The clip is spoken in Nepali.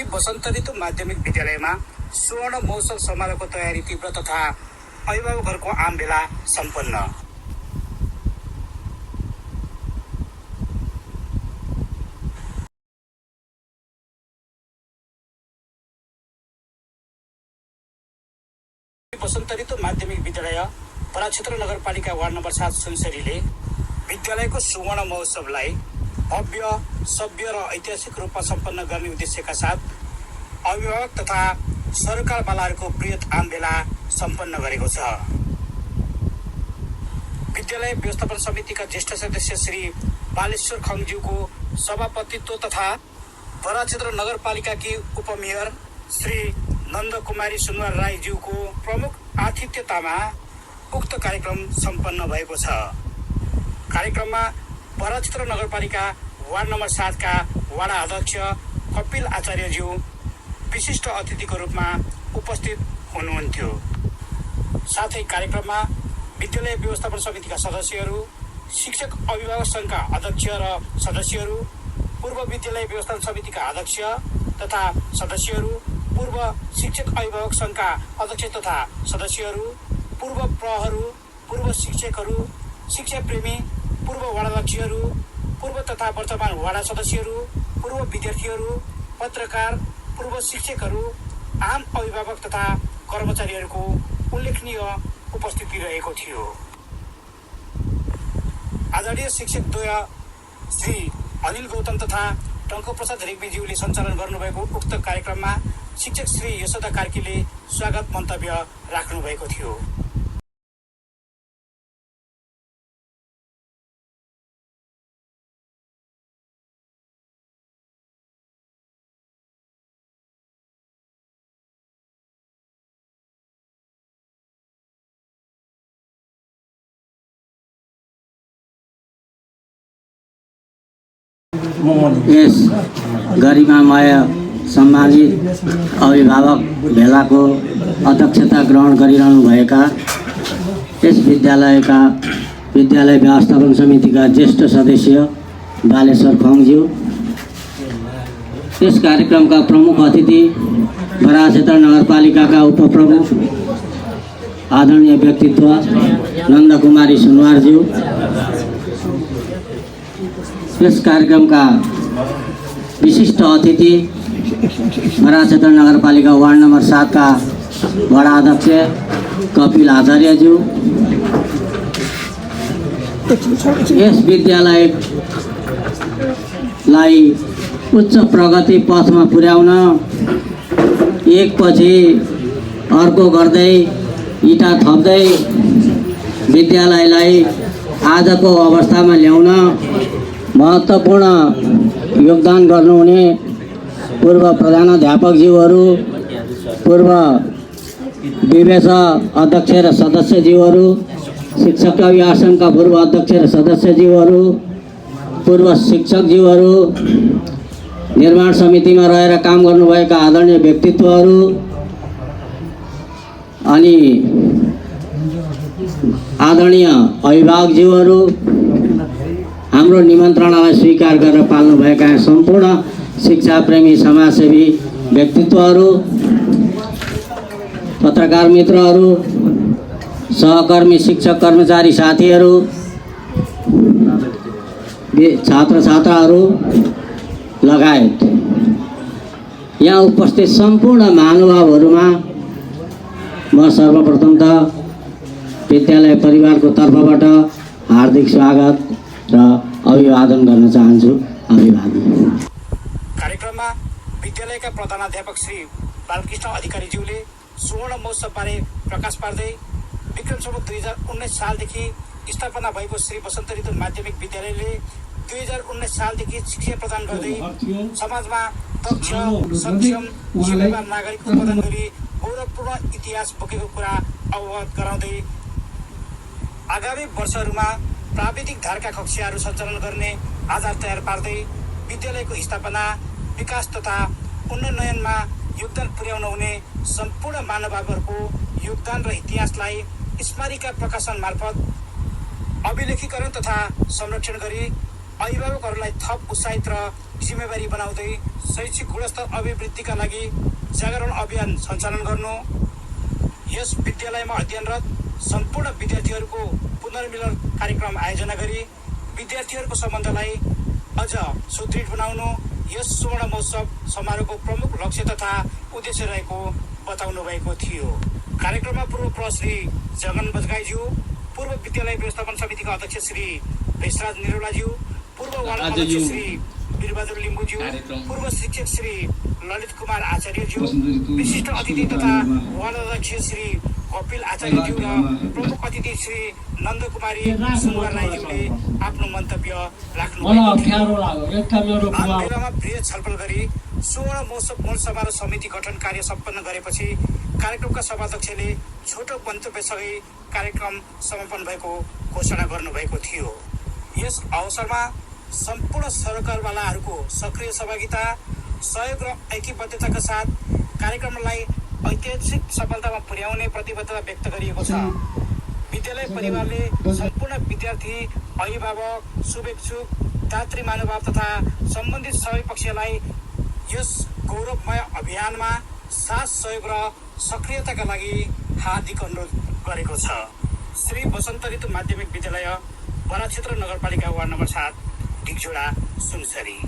श्री बसन्त ऋतु माध्यमिक विद्यालयमा स्वर्ण महोत्सव समारोहको तयारी तीव्र तथा अभिभावकहरूको आम भेला सम्पन्न। बसन्त ऋतु माध्यमिक विद्यालय पराक्षेत्र नगरपालिका वार्ड नम्बर 7 सुनसरीले विद्यालयको सुवर्ण महोत्सवलाई भव्य, सभ्य र ऐतिहासिक रूपमा सम्पन्न गर्ने उद्देश्यका साथ अभिभावक तथा सरकारवालाहरूको बृहत आम भेला सम्पन्न गरेको छ। विद्यालय व्यवस्थापन समितिका ज्येष्ठ सदस्य श्री बालेश्वर खङज्यूको सभापतित्व तथा पराक्षेत्र नगरपालिकाकी उपमेयर श्री नन्दकुमारी सुनवार राईज्यूको प्रमुख आतिथ्यतामा उक्त कार्यक्रम सम्पन्न भएको छ। कार्यक्रममा पराक्षेत्र नगरपालिका वार्ड नम्बर 7 का वडा अध्यक्ष कपिल आचार्यज्यू विशिष्ट अतिथिको रूपमा उपस्थित हुनुहुन्थ्यो। साथै कार्यक्रममा विद्यालय व्यवस्थापन समितिका सदस्यहरू, शिक्षक अभिभावक सङ्घका अध्यक्ष र सदस्यहरू, पूर्व विद्यालय व्यवस्थापन समितिका अध्यक्ष तथा सदस्यहरू, पूर्व शिक्षक अभिभावक सङ्घका अध्यक्ष तथा सदस्यहरू, पूर्व प्रहहरू, पूर्व शिक्षकहरू, शिक्षा प्रेमी, पूर्व वडाध्यक्षहरू, पूर्व तथा वर्तमान वडा सदस्यहरू, पूर्व विद्यार्थीहरू, पत्रकार, पूर्व शिक्षकहरू, आम अभिभावक तथा कर्मचारीहरूको उल्लेखनीय उपस्थिति रहेको थियो। आदरणीय शिक्षकद्वय श्री अनिल गौतम तथा टङ्कप्रसाद रेग्मीज्यूले सञ्चालन गर्नुभएको उक्त कार्यक्रममा शिक्षक श्री यशोदा कार्कीले स्वागत मन्तव्य राख्नुभएको थियो। यस गरिमामय सम्मानित अभिभावक भेलाको अध्यक्षता ग्रहण गरिरहनुभएका यस विद्यालय व्यवस्थापन समितिका ज्येष्ठ सदस्य बालेश्वर खङज्यू, यस कार्यक्रमका प्रमुख अतिथि पराक्षेत्र नगरपालिकाका उपप्रमुख आदरणीय व्यक्तित्व नन्दकुमारी सुनवारज्यू, यस कार्यक्रमका विशिष्ट अतिथि पराक्षेत्र नगरपालिका वार्ड नम्बर 7 का वडा अध्यक्ष कपिल आचार्यज्यू, यस विद्यालयलाई उच्च प्रगति पथमा पुर्याउन एकपछि अर्को गर्दै इँटा थप्दै विद्यालयलाई आजको अवस्थामा ल्याउन महत्त्वपूर्ण योगदान गर्नुहुने पूर्व प्रधानाध्यापकज्यूहरू, पूर्व विवेश अध्यक्ष र सदस्यज्यूहरू, शिक्षक अभिभाषणका पूर्व अध्यक्ष र सदस्यज्यूहरू, पूर्व शिक्षकज्यूहरू, निर्माण समितिमा रहेर काम गर्नुभएका आदरणीय व्यक्तित्वहरू अनि आदरणीय अभिभावकज्यूहरू, हाम्रो निमन्त्रणालाई स्वीकार गरेर पाल्नुभएका सम्पूर्ण शिक्षा प्रेमी समाजसेवी व्यक्तित्वहरू, पत्रकार मित्रहरू, सहकर्मी शिक्षक कर्मचारी साथीहरू, छात्र छात्राहरू लगायत यहाँ उपस्थित सम्पूर्ण महानुभावहरूमा म सर्वप्रथम त विद्यालय परिवारको तर्फबाट हार्दिक स्वागत र अभिवादन गर्न चाहन्छु। अभिवादन। कार्यक्रममा विद्यालयका प्रधानाध्यापक श्री बालकृष्ण अधिकारीज्यूले सुवर्ण महोत्सवबारे प्रकाश पार्दै विक्रमसम्वत 2019 सालदेखि स्थापना भएको श्री बसन्त ऋतु माध्यमिक विद्यालयले 2019 सालदेखि शिक्षा प्रदान गर्दै समाजमा दक्ष, सक्षम, जिम्मेवार नागरिक उत्पादन गरी गौरवपूर्ण इतिहास बोकेको कुरा अवगत गराउँदै आगामी वर्षहरूमा प्राविधिक धारका कक्षाहरू सञ्चालन गर्ने आधार तयार पार्दै विद्यालयको स्थापना, विकास तथा उन्नयनमा योगदान पुर्याउन हुने सम्पूर्ण महानुभावहरूको योगदान र इतिहासलाई स्मारिका प्रकाशन मार्फत अभिलेखीकरण तथा संरक्षण गरी अभिभावकहरूलाई थप उत्साहित र जिम्मेवारी बनाउँदै शैक्षिक गुणस्तर अभिवृद्धिका लागि जागरण अभियान सञ्चालन गर्नु, यस विद्यालयमा अध्ययनरत सम्पूर्ण विद्यार्थीहरूको पुनर्मिलन कार्यक्रम आयोजना गरी विद्यार्थीहरूको सम्बन्धलाई अझ सुदृढ बनाउनु यस स्वर्ण महोत्सव समारोहको प्रमुख लक्ष्य तथा उद्देश्य रहेको बताउनु भएको थियो। कार्यक्रममा पूर्व प्रश्री जगन बजगाईज्यू, पूर्व विद्यालय व्यवस्थापन समितिका अध्यक्ष श्री भेषराज निरौलाज्यू, पूर्व वार्ड अध्यक्ष श्री वीरबहादुर लिम्बुज्यू, पूर्व शिक्षक श्री ललित कुमार आचार्यज्यू, विशिष्ट अतिथि तथा वार्ड अध्यक्ष श्री कपिल आचार्यज्यू र प्रमुख अतिथि श्री नन्दकुमारी सुनवार राईज्यूले आफ्नो मन्तव्य राख्नु। मेलामा बृहत छलफल गरी स्वर्ण महोत्सव मूल समारोह समिति गठन कार्य सम्पन्न गरेपछि कार्यक्रमका सभाध्यक्षले छोटो मन्तव्यसँगै कार्यक्रम समापन भएको घोषणा गर्नुभएको थियो। यस अवसरमा सम्पूर्ण सरकारवालाहरूको सक्रिय सहभागिता, सहयोग र ऐक्यबद्धताका साथ कार्यक्रमलाई ऐतिहासिक सफलतामा पुर्याउने प्रतिबद्धता व्यक्त गरिएको छ। विद्यालय परिवारले सम्पूर्ण विद्यार्थी, अभिभावक, शुभेच्छुक, दात्री महानुभाव तथा सम्बन्धित सबै पक्षलाई यस गौरवमय अभियानमा साथ सहयोग र सक्रियताका लागि हार्दिक अनुरोध गरेको छ। श्री वसन्त ऋतु माध्यमिक विद्यालय बराक्षेत्र नगरपालिका वार्ड नम्बर 7 डिगझोडा सुनसरी।